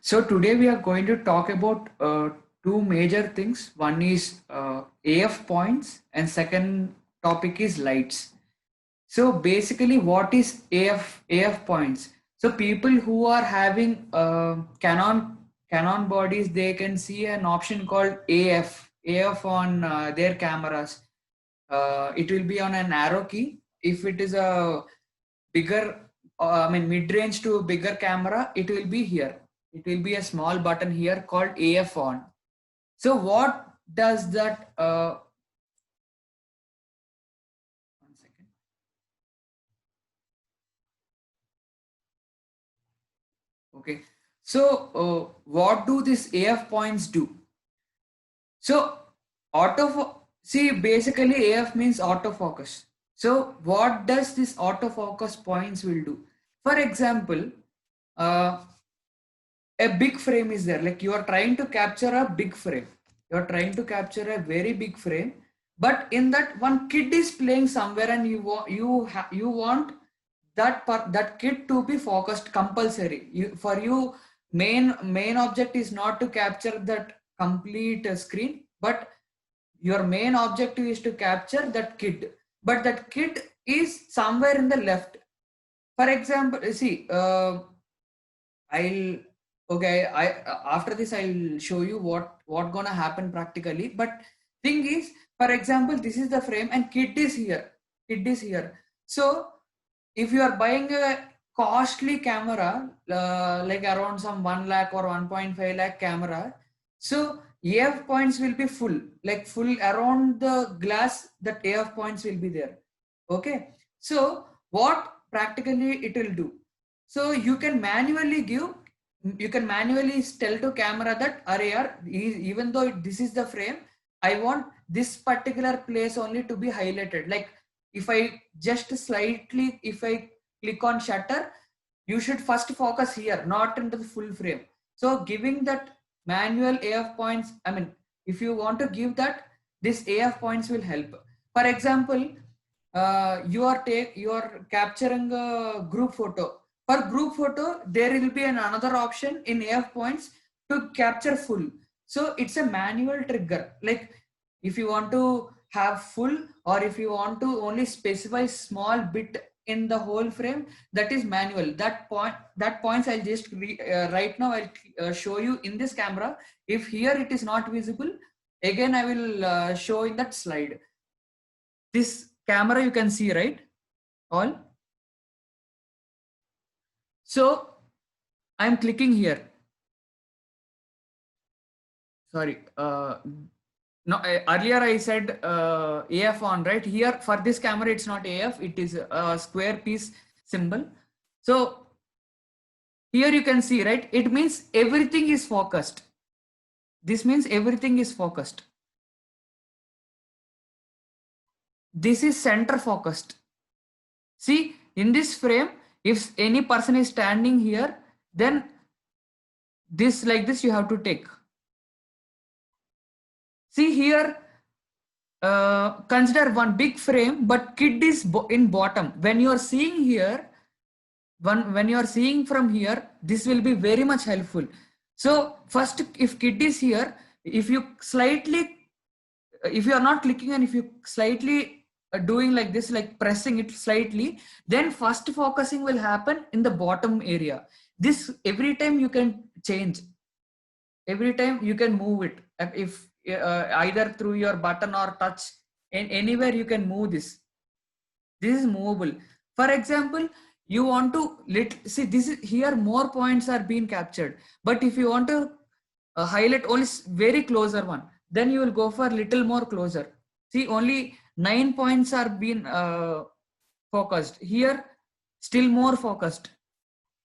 So today we are going to talk about two major things. One is AF points and second topic is lights. So basically what is AF points? So people who are having Canon bodies, they can see an option called AF on their cameras. It will be on an arrow key. If it is a bigger, mid-range to bigger camera, it will be here. It will be a small button here called AF on. So what does that? One second. Okay. So what do these AF points do? So see, basically AF means autofocus. So what does this autofocus points will do? For example, uh, a big frame is there, like you are trying to capture a big frame, you are trying to capture a very big frame, but in that one kid is playing somewhere and you want that kid to be focused compulsory. For you, main object is not to capture that complete screen, but your main objective is to capture that kid, but that kid is somewhere in the left. For example, see, I'll okay. After this I'll show you what gonna happen practically. But thing is, for example, this is the frame and kid is here. Kid is here. So if you are buying a costly camera, like around some 1 lakh or 1.5 lakh camera, so AF points will be full, like full around the glass. That AF points will be there. Okay. So what practically it will do? So you can manually tell to camera that even though this is the frame, I want this particular place only to be highlighted. Like if I just slightly, if I click on shutter, you should first focus here, not into the full frame. So giving that manual AF points, if you want to give that, this AF points will help. For example, you are capturing a group photo. For group photo, there will be another option in AF points to capture full. So it's a manual trigger. Like if you want to have full, or if you want to only specify small bit in the whole frame, that is manual. That points I'll just right now I'll show you in this camera. If here it is not visible, again I will show in that slide. This camera you can see, right? All. So I'm clicking here. Sorry. No, earlier I said AF on, right? Here for this camera, it's not AF, it is a square piece symbol. So here you can see, right? It means everything is focused. This means everything is focused. This is center focused. See, in this frame, if any person is standing here, then this like this you have to take. See here, consider one big frame, but kid is in bottom. When you are seeing here, when you are seeing from here, this will be very much helpful. So first, if kid is here, if you are not clicking and if you slightly doing like this, like pressing it slightly, then first focusing will happen in the bottom area. This every time you can change, every time you can move it. If either through your button or touch, and anywhere you can move this. This is movable. For example, you want to see this is here, more points are being captured, but if you want to highlight only very closer one, then you will go for little more closer. See, only 9 points are being focused here, still more focused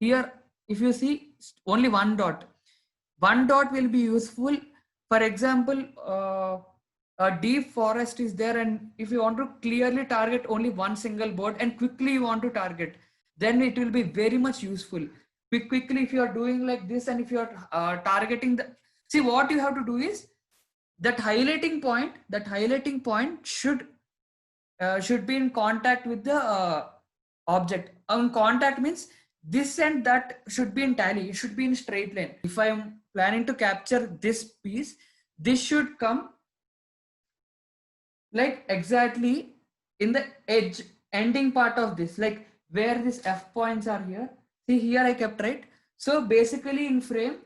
here. If you see only one dot will be useful. For example, a deep forest is there, and if you want to clearly target only one single bird and quickly you want to target, then it will be very much useful. Quickly, if you are doing like this, and if you are targeting the, see, what you have to do is that highlighting point should be in contact with the object. Contact means this and that should be in tally. It should be in straight line. If I'm planning to capture this piece, this should come like exactly in the edge ending part of this, like where this F points are here. See here I kept, right? So basically in frame,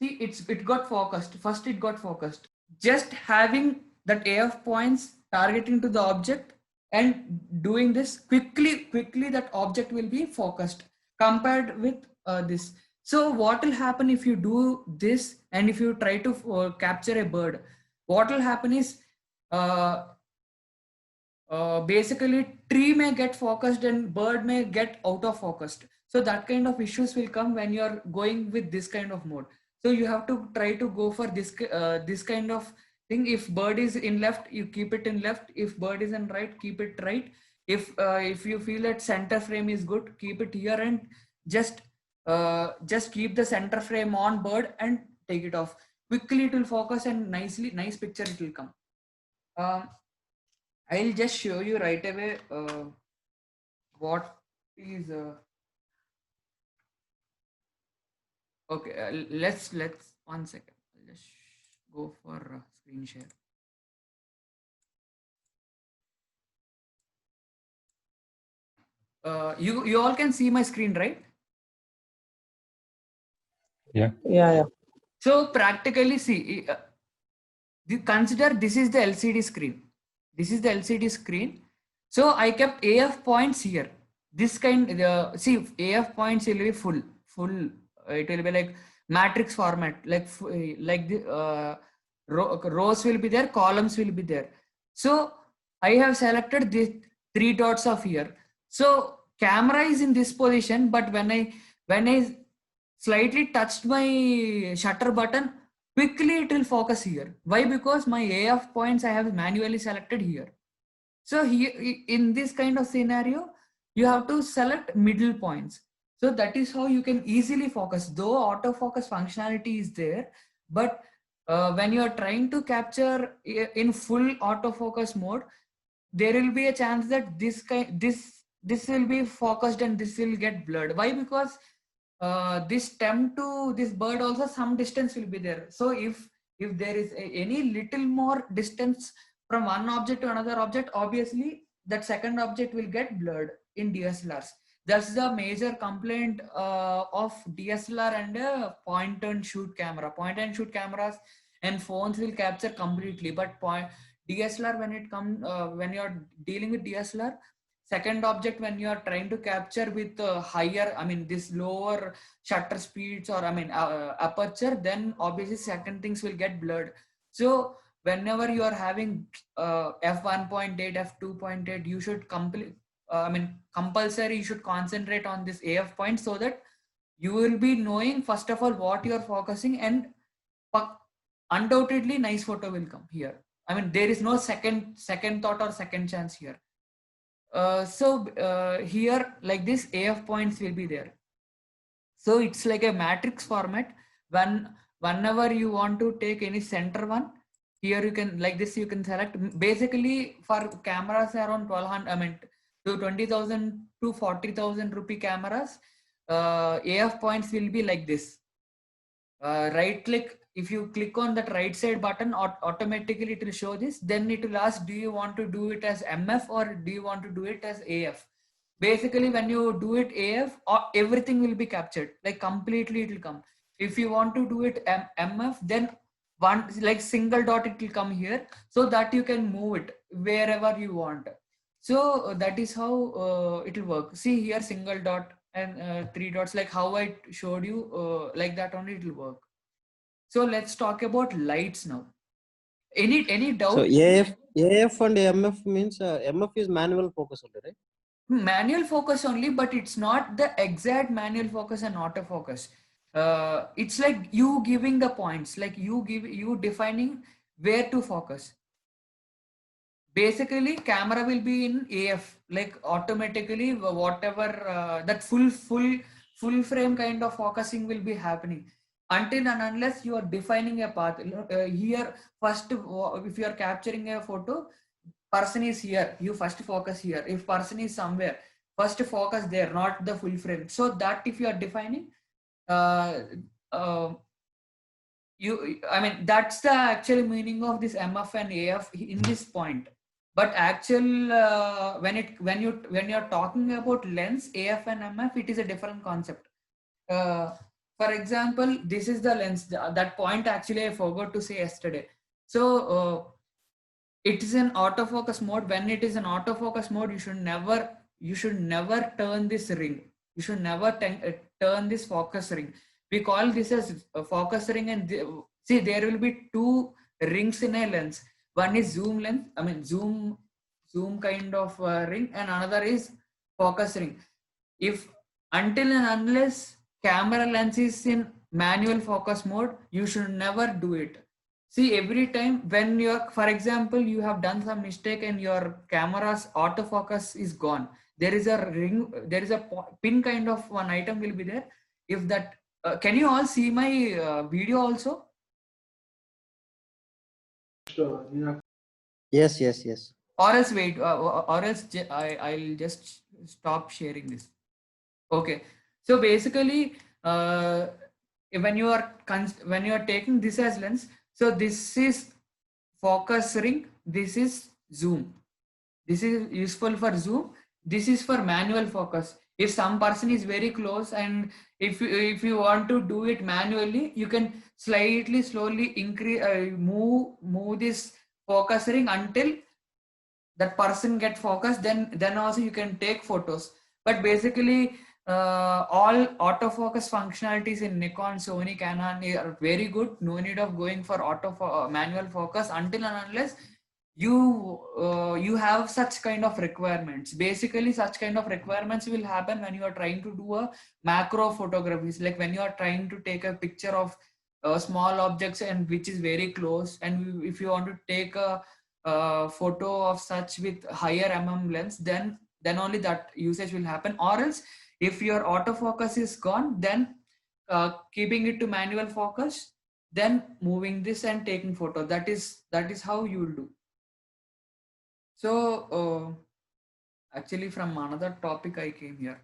see it got focused. First it got focused. Just having that AF points targeting to the object and doing this quickly that object will be focused compared with this. So what will happen if you do this and if you try to capture a bird? What will happen is uh, basically tree may get focused and bird may get out of focused. So that kind of issues will come when you're going with this kind of mode. So you have to try to go for this kind of thing. If bird is in left, you keep it in left. If bird is in right, keep it right. If you feel that center frame is good, keep it here and just keep the center frame on bird and take it off. Quickly it will focus and nice picture it will come. I'll just show you right away what is okay. Let's 1 second. I'll just go for screen share. You all can see my screen, right? Yeah. So practically see, consider this is the LCD screen. This is the LCD screen. So I kept AF points here. This kind, see, AF points will be full. It will be like matrix format, like the rows will be there, columns will be there. So I have selected these 3 dots of here. So camera is in this position, but when I slightly touched my shutter button, quickly it will focus here. Why? Because my AF points I have manually selected here. So here in this kind of scenario, you have to select middle points. So that is how you can easily focus. Though autofocus functionality is there, but when you are trying to capture in full autofocus mode, there will be a chance that this will be focused and this will get blurred. Why? Because this stem to this bird also some distance will be there. So if there is any little more distance from one object to another object, obviously that second object will get blurred in DSLRs. That's the major complaint of DSLR and point and shoot camera. Point and shoot cameras and phones will capture completely, but DSLR when you're dealing with DSLR, second object when you are trying to capture with higher, I mean this lower shutter speeds or aperture, then obviously second things will get blurred. So whenever you are having f1.8, f2.8, you should compulsory you should concentrate on this AF point, so that you will be knowing first of all what you are focusing, and undoubtedly nice photo will come here. I mean there is no second thought or second chance here. Here like this AF points will be there. So it's like a matrix format. Whenever you want to take any center one, here you can, like this, you can select. Basically for cameras around 1200, to 20,000 to 40,000 rupee cameras, AF points will be like this. Right click, if you click on that right side button, automatically it will show this. Then it will ask, do you want to do it as MF or do you want to do it as AF? Basically when you do it AF, everything will be captured, like completely it will come. If you want to do it MF, then one like single dot it will come here, so that you can move it wherever you want. So that is how it will work. See here, single dot and 3 dots, like how I showed you, like that only it will work. So let's talk about lights now. Any doubt? So AF and MF means MF is manual focus only, right? Manual focus only, but it's not the exact manual focus and autofocus. It's like you giving the points, like you defining where to focus. Basically camera will be in AF, like automatically whatever that full frame kind of focusing will be happening until and unless you are defining a path. Here first, if you are capturing a photo, person is here, you first focus here. If person is somewhere, first focus there, not the full frame. So that if you are defining, uh, uh, I mean, that's the actual meaning of this MF and AF in this point. But actual when you're talking about lens, AF and MF, it is a different concept. For example, this is the lens. That point actually I forgot to say yesterday. So it is an autofocus mode. When it is an autofocus mode, you should never turn this ring. You should never turn this focus ring. We call this as a focus ring, and see, there will be two rings in a lens. One is zoom lens, I mean zoom kind of ring, and another is focus ring. If until and unless camera lens is in manual focus mode, you should never do it. See, every time when you're, for example, you have done some mistake and your camera's autofocus is gone, there is a ring, there is a pin kind of one item will be there. If that, can you all see my video also? Yes, yes, yes. Or else wait, or else I'll just stop sharing this. Okay, so basically, when you are taking this as lens, so this is focus ring, this is zoom. This is useful for zoom. This is for manual focus. If some person is very close, and if you want to do it manually, you can slowly increase, move this focus ring until that person get focused. Then also you can take photos. But basically, all autofocus functionalities in Nikon, Sony, Canon are very good. No need of going for manual focus until and unless you have such kind of requirements. Basically, such kind of requirements will happen when you are trying to do a macro photography, like when you are trying to take a picture of small objects and which is very close, and if you want to take a photo of such with higher lens, then only that usage will happen. Or else, if your autofocus is gone, then keeping it to manual focus, then moving this and taking photo. That is how you will do. So actually, from another topic I came here.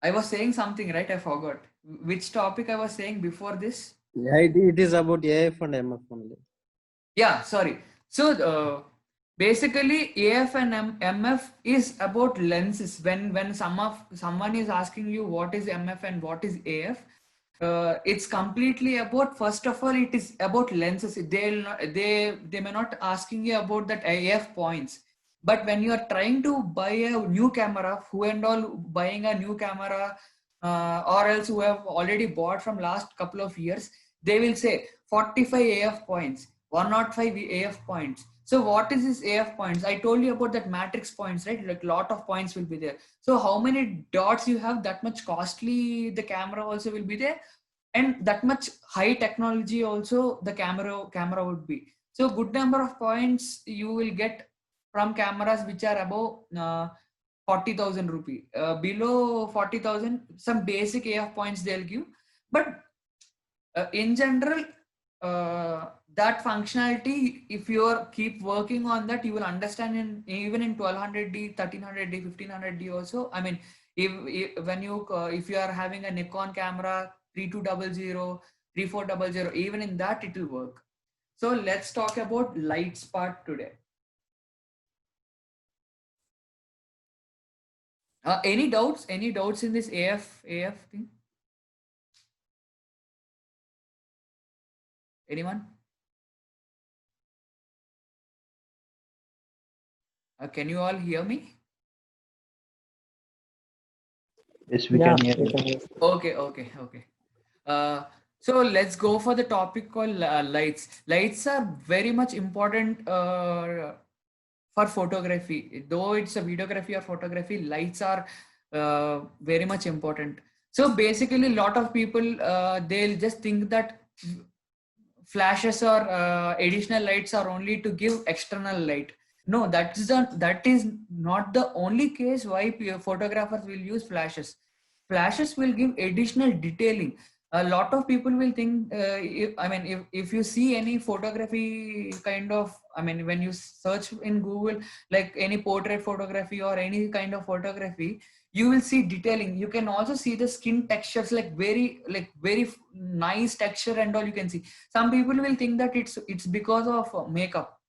I was saying something, right? I forgot which topic I was saying before this. Yeah, it is about AF and MF only. Yeah, sorry. So basically, AF and MF is about lenses. When someone is asking you what is MF and what is AF, it's completely about, first of all, it is about lenses. They may not asking you about that AF points. But when you are trying to buy a new camera, who and all buying a new camera, or else who have already bought from last couple of years, they will say 45 AF points, 105 AF points. So what is this AF points? I told you about that matrix points, right? Like lot of points will be there. So how many dots you have, that much costly the camera also will be there, and that much high technology also the camera would be. So good number of points you will get from cameras which are above 40,000 rupee. Below 40,000, some basic AF points they'll give. But in general, that functionality, if you keep working on that, you will understand even in 1200D, 1300D, 1500D also. I mean, if you are having a Nikon camera 3200, 3400, even in that it will work. So let's talk about lights part today. Any doubts in this AF thing? Anyone? Can you all hear me? Yes, we can hear you. Okay. So let's go for the topic called lights. Lights are very much important for photography. Though it's a videography or photography, lights are very much important. So basically, a lot of people they'll just think that flashes or additional lights are only to give external light. No, that is not the only case why photographers will use flashes. Flashes will give additional detailing. a lot of people will think, if you see any photography kind of, when you search in Google, like any portrait photography or any kind of photography, you will see detailing. You can also see the skin textures, like very nice texture and all you can see. Some people will think that it's because of makeup.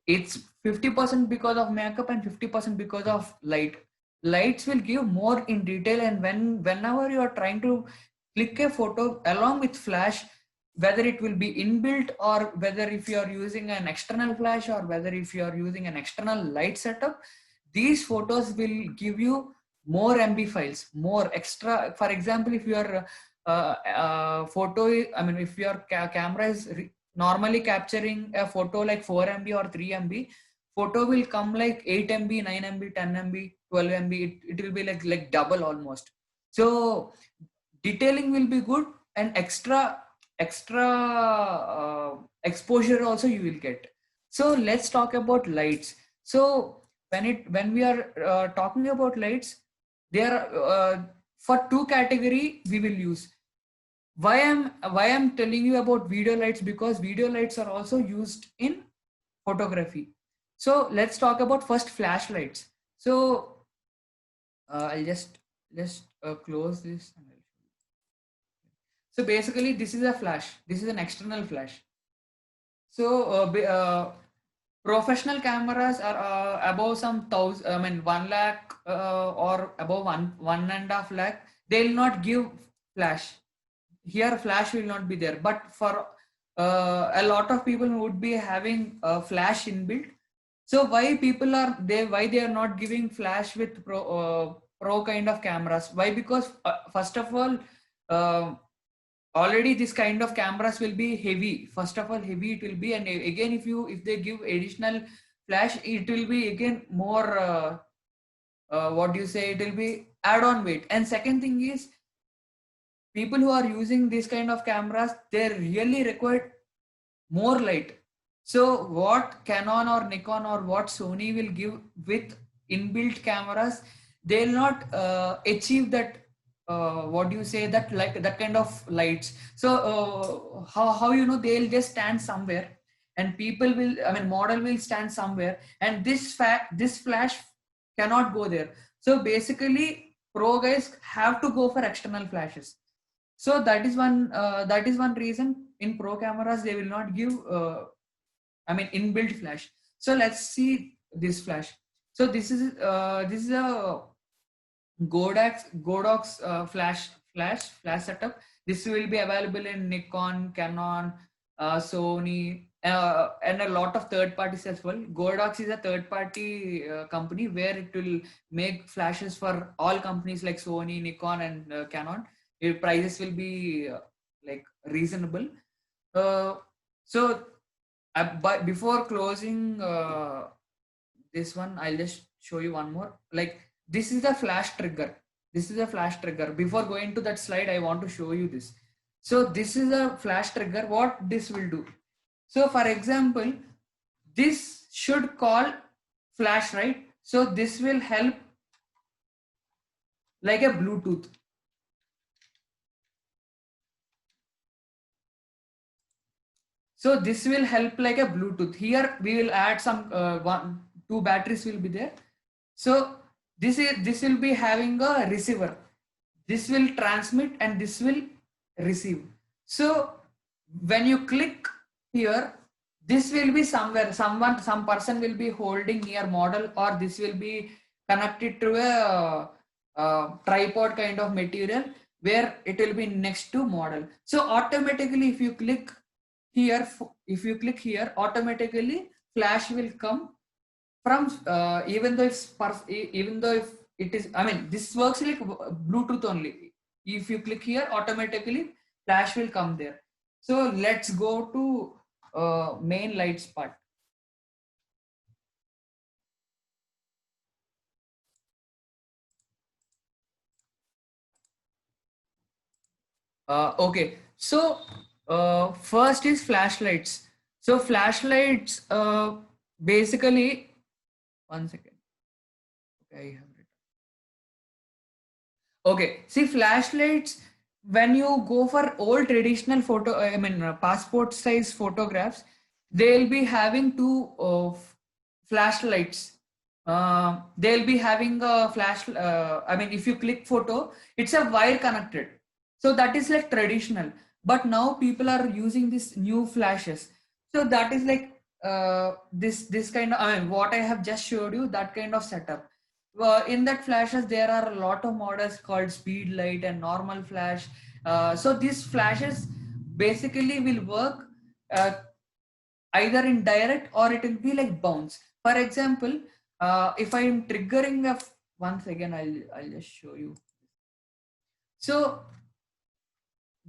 It's 50% because of makeup and 50% because of lights will give more in detail. And whenever you are trying to click a photo along with flash, whether it will be inbuilt or whether if you are using an external flash or whether if you are using an external light setup, these photos will give you more MB files, more extra. For example, if your if your camera is normally capturing a photo like 4 MB or 3 MB, photo will come like 8 MB, 9 MB, 10 MB, 12 MB. It will be like double almost. So detailing will be good, and extra exposure also you will get. So let's talk about lights. So when we are talking about lights, there for two category we will use. Why I'm telling you about video lights, because video lights are also used in photography. So let's talk about first flashlights. So I'll just close this. So basically this is a flash. This is an external flash. So professional cameras are above some 1 lakh or above 1.5 lakh. They'll not give flash. Here flash will not be there, but for a lot of people who would be having a flash inbuilt. So why they are not giving flash with pro kind of cameras? Why? Because first of all, already this kind of cameras will be heavy. First of all, heavy it will be, and again if they give additional flash, it will be again more what do you say, it will be add-on weight. And second thing is, people who are using this kind of cameras, they really require more light. So what Canon or Nikon or what Sony will give with inbuilt cameras, they'll not achieve that what do you say, that like that kind of lights. So how they'll just stand somewhere, and people will, model will stand somewhere, and this flash cannot go there. So basically pro guys have to go for external flashes. So that is one reason in pro cameras they will not give inbuilt flash. So let's see this flash. So this is a Godox flash setup. This will be available in Nikon, Canon, Sony, and a lot of third parties as well. Godox is a third party company where it will make flashes for all companies like Sony, Nikon, and Canon. Your prices will be like reasonable. So but before closing this one, I'll just show you one more. Like this is a flash trigger. This is a flash trigger. Before going to that slide, I want to show you this. So this is a flash trigger. What this will do? So for example, this should call flash, right? So this will help like a Bluetooth. So this will help like a Bluetooth. Here we will add some two batteries will be there. So this will be having a receiver. This will transmit and this will receive. So when you click here, this will be somewhere, some person will be holding near model, or this will be connected to a tripod kind of material where it will be next to model. So automatically if you click here, automatically flash will come from even though if it is, this works like Bluetooth only. If you click here, automatically flash will come there. So let's go to main lights part. Okay, so first is flashlights. So flashlights basically, one second. Okay, I have it. Okay, see flashlights. when you go for old traditional photo, I mean passport size photographs, they'll be having two flashlights. They'll be having a flash. I mean, if you click photo, it's a wire connected. So that is like traditional. But now people are using this new flashes. So that is like this kind of, I mean, what I have just showed you, that kind of setup. In that flashes, there are a lot of models called speed light and normal flash. So these flashes basically will work uh, either in direct or it will be like bounce. For example, if I am triggering a, once again, I'll just show you. So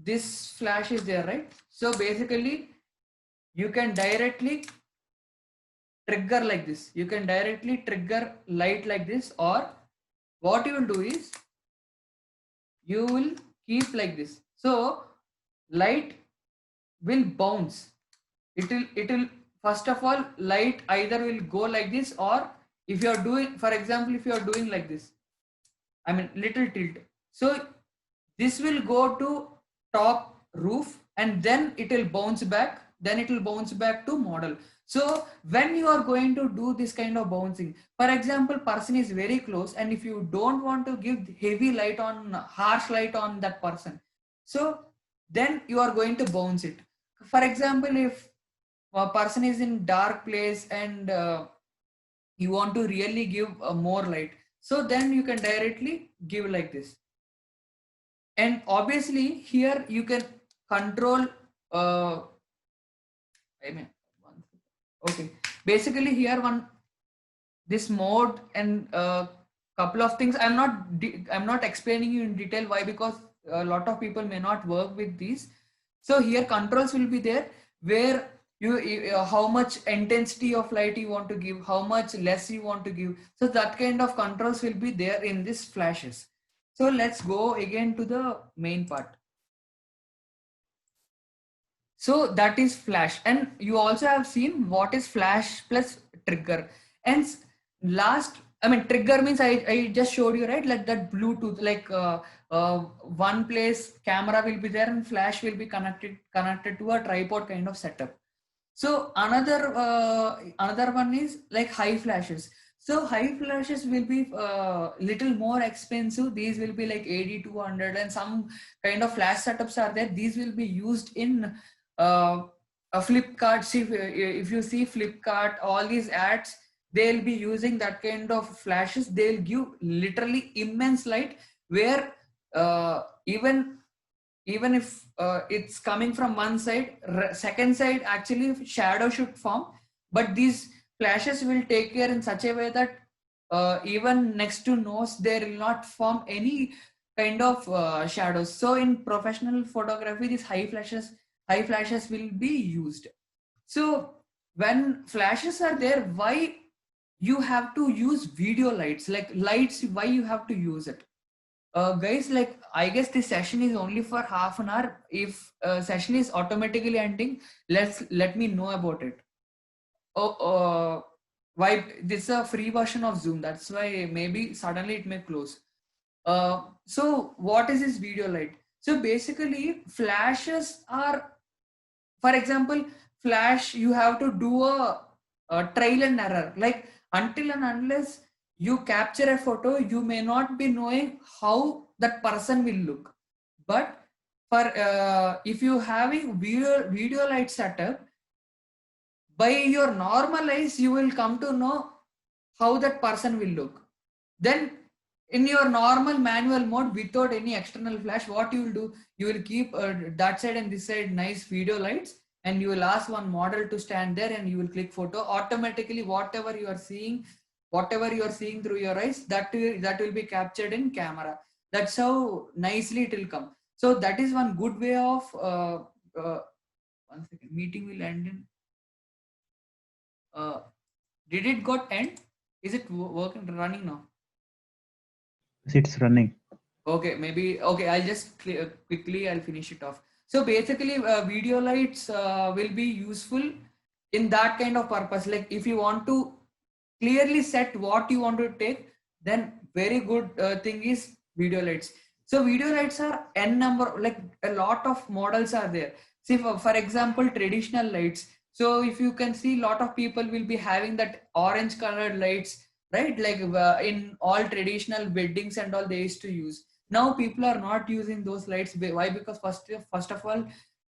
this flash is there, right? So basically you can directly trigger like this. You can directly trigger light like this, or what you will do is you will keep like this. So light will bounce. It will first of all, light either will go like this, or if you are doing, for example, if you are doing like this, I mean little tilt, so this will go to top roof and then it will bounce back, then it will bounce back to model. So when you are going to do this kind of bouncing, for example, person is very close and if you don't want to give heavy light on, harsh light on that person, so then you are going to bounce it. For example, if a person is in dark place and you want to really give more light, so then you can directly give like this. And obviously here you can control I mean okay, basically here one, this mode and couple of things, I'm not explaining you in detail. Why? Because a lot of people may not work with these. So here controls will be there, where how much intensity of light you want to give, how much less you want to give. So that kind of controls will be there in this flashes. So let's go again to the main part. So that is flash, and you also have seen what is flash plus trigger. And last, I mean, trigger means I just showed you, right? Like that Bluetooth, like one place camera will be there and flash will be connected to a tripod kind of setup. So another one is like high flashes. So high flashes will be little more expensive. These will be like 8200, and some kind of flash setups are there. These will be used in a Flipkart. See, if you see Flipkart, all these ads, they'll be using that kind of flashes. They'll give literally immense light, where even if it's coming from one side, second side actually shadow should form, but these flashes will take care in such a way that even next to nose there will not form any kind of shadows. So in professional photography, these high flashes will be used. So when flashes are there, why you have to use video lights, like lights, why you have to use it? Guys, like I guess this session is only for half an hour. If session is automatically ending, let me know about it. Oh, why? This is a free version of Zoom. That's why maybe suddenly it may close. So what is this video light? So basically, flashes are, for example, flash. You have to do a trial and error. Like until and unless you capture a photo, you may not be knowing how that person will look. But for if you having video light setup, by your normal eyes you will come to know how that person will look. Then in your normal manual mode without any external flash, what you will do, you will keep that side and this side nice video lights, and you will ask one model to stand there and you will click photo. Automatically whatever you are seeing, through your eyes, that will be captured in camera. That's how nicely it will come. So that is one good way of one second, meeting will end in did it got end? Is it working, running now? It's running. Okay, maybe, okay, I'll just quickly I'll finish it off. So basically video lights will be useful in that kind of purpose. Like if you want to clearly set what you want to take, then very good thing is video lights. So video lights are n number, like a lot of models are there. See, for example, traditional lights. So if you can see, lot of people will be having that orange colored lights, right? Like in all traditional weddings and all they used to use. Now people are not using those lights. Why? Because first of all,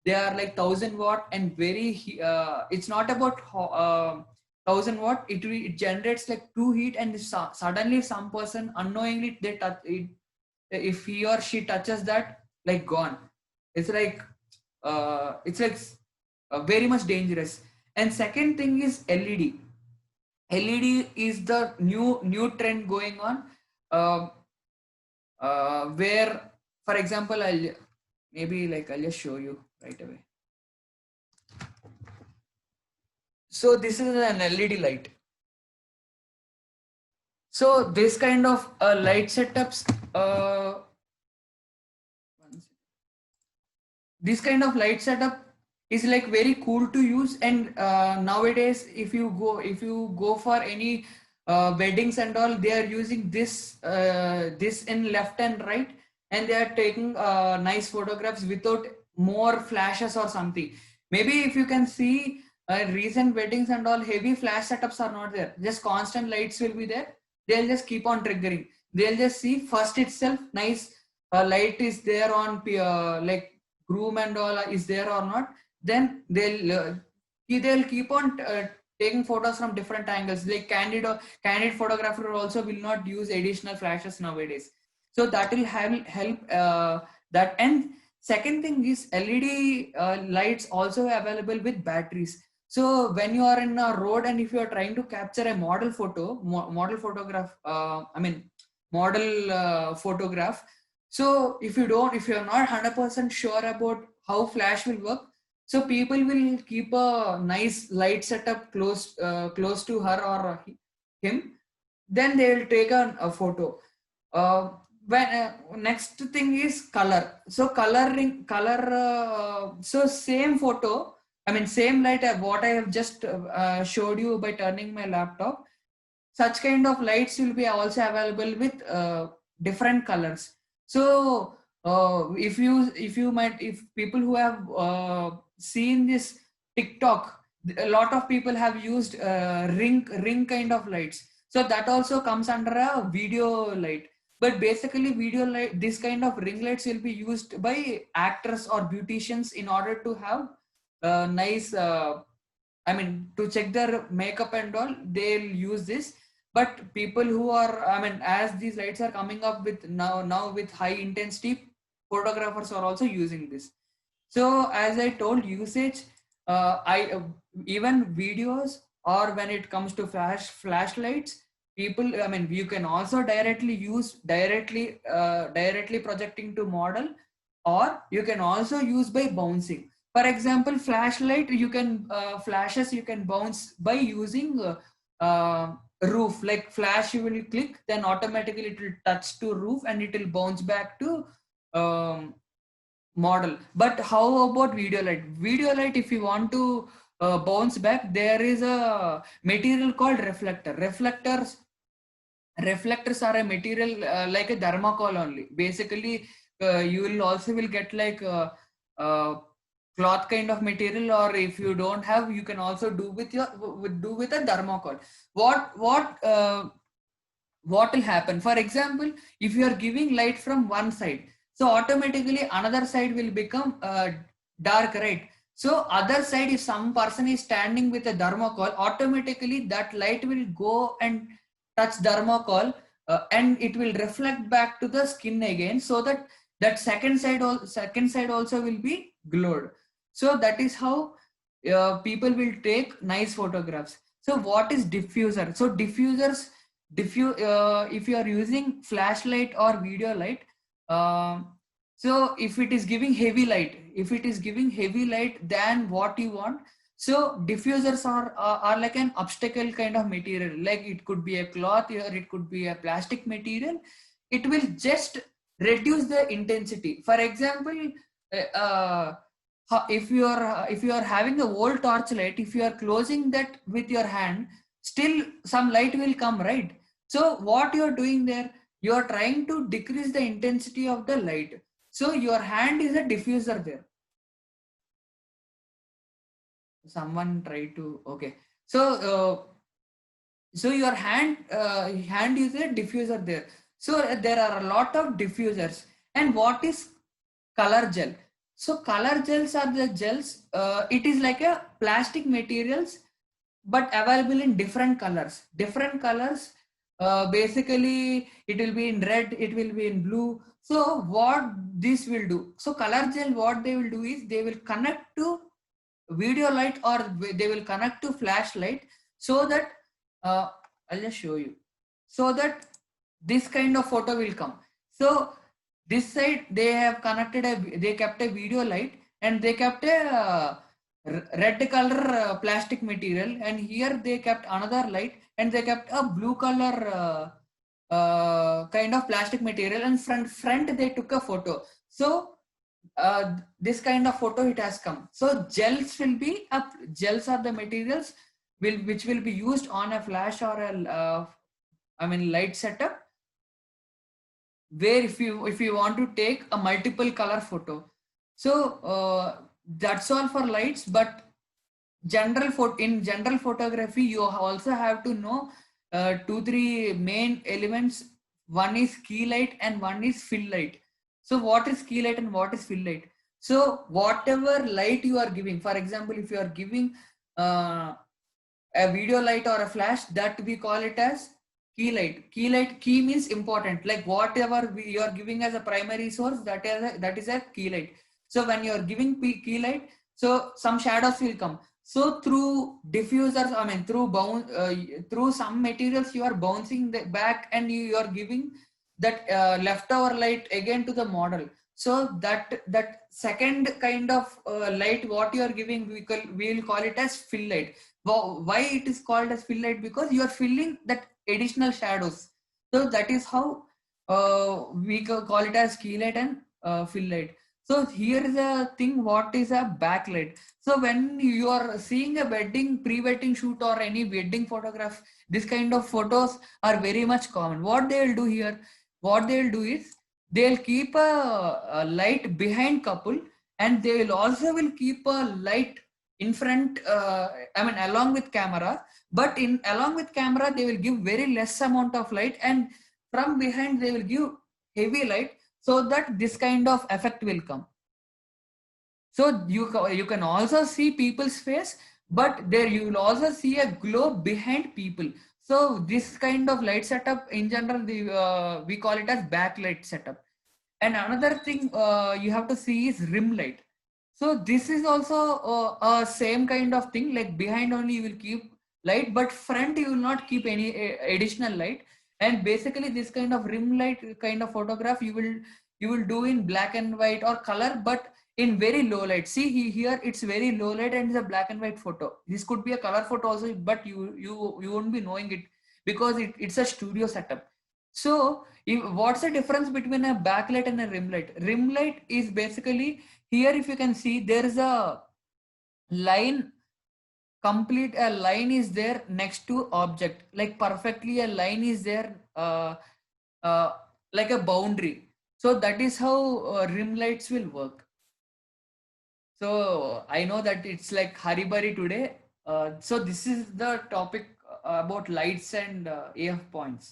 they are like 1,000 watt and very. It's not about 1,000 watt. It generates like too heat, and suddenly some person unknowingly they touch it. If he or she touches that, like gone. It's like very much dangerous. And second thing is LED. LED is the new trend going on, uh, where, for example, I'll just show you right away. So this is an LED light. So this kind of light setups, this kind of light setup is like very cool to use. And nowadays, if you go for any weddings and all, they are using this in left and right, and they are taking nice photographs without more flashes or something. Maybe if you can see recent weddings and all, heavy flash setups are not there, just constant lights will be there. They'll just keep on triggering. They'll just see first itself nice light is there on like groom and all is there or not. Then they'll keep on taking photos from different angles. Like candid photographer also will not use additional flashes nowadays. So that will help that. And second thing is LED lights also available with batteries. So when you are in a road and if you are trying to capture a model photograph, model photograph. So if you're not 100% sure about how flash will work, so people will keep a nice light setup close to her or him. Then they will take a photo. Next thing is color. So so same photo, same light what I have just showed you by turning my laptop. Such kind of lights will be also available with different colors. So if people who have seen this TikTok, a lot of people have used ring kind of lights. So that also comes under a video light. But basically video light, this kind of ring lights will be used by actors or beauticians in order to have nice, to check their makeup and all, they'll use this. But people who are, as these lights are coming up with now with high intensity, photographers are also using this. So as I told, usage, even videos, or when it comes to flashlights, people, you can also directly projecting to model, or you can also use by bouncing. For example, flashlight, you can flashes you can bounce by using roof. Like flash, you will click, then automatically it will touch to roof and it will bounce back to model. But how about video light? Video light, if you want to bounce back, there is a material called reflector. Reflectors are a material like a thermocol only. Basically, you will get like a cloth kind of material, or if you don't have, you can also do with a thermocol. What will happen? For example, if you are giving light from one side, so automatically another side will become dark, right? So other side, if some person is standing with a thermocol, automatically that light will go and touch thermocol, and it will reflect back to the skin again, so that second side also will be glowed. So that is how people will take nice photographs. So what is diffuser? So diffusers, if you are using flashlight or video light, so if it is giving heavy light than what you want, so diffusers are like an obstacle kind of material. Like it could be a cloth, or it could be a plastic material. It will just reduce the intensity. For example, if you are having a old torch light, if you are closing that with your hand, still some light will come, right? So what you are doing there, you are trying to decrease the intensity of the light. So your hand is a diffuser there. Someone try to, okay. So your hand is a diffuser there. So there are a lot of diffusers. And what is color gel? So color gels are the gels. It is like a plastic materials, but available in different colors. Different colors. Basically, it will be in red. It will be in blue. So what this will do? So color gel, what they will do is they will connect to video light, or they will connect to flashlight, so that I'll just show you, so that this kind of photo will come. So this side they have connected they kept a video light, and they kept a red color plastic material, and here they kept another light, and they kept a blue color kind of plastic material, and front they took a photo. So this kind of photo it has come. So gels will be up. Gels are the materials which will be used on a flash or a light setup, where if you want to take a multiple color photo. So that's all for lights. But in general photography, you also have to know 2-3 main elements. One is key light and one is fill light. So what is key light and what is fill light? So whatever light you are giving, for example, if you are giving a video light or a flash, that we call it as key light. Key means important, like whatever you are giving as a primary source, that is a key light. So when you are giving key light, so some shadows will come. So through diffusers, through some materials, you are bouncing back, and you are giving that leftover light again to the model. So that second kind of light what you are giving, we will call it as fill light. Why it is called as fill light? Because you are filling that additional shadows. So that is how we call it as key light and fill light. So here is a thing, what is a backlight. So when you are seeing a pre-wedding shoot or any wedding photograph, this kind of photos are very much common. What they will do here, what they will do is they'll keep a light behind couple, and they will also keep a light in front, along with camera. But along with camera, they will give very less amount of light, and from behind they will give heavy light, so that this kind of effect will come. So you can also see people's face, but there you will also see a glow behind people. So this kind of light setup in general, we call it as backlight setup. And another thing you have to see is rim light. So this is also a same kind of thing, like behind only you will keep light, but front you will not keep any additional light. And basically this kind of rim light kind of photograph you will do in black and white or color, but in very low light. See here it's very low light and it's a black and white photo. This could be a color photo also, but you won't be knowing it, because it's a studio setup. So what's the difference between a backlight and a rim light? Rim light is basically, here if you can see, there is a line, complete a line is there next to object, like perfectly a line is there, like a boundary. So that is how rim lights will work. So I know that it's like haribari today. So this is the topic about lights and AF points.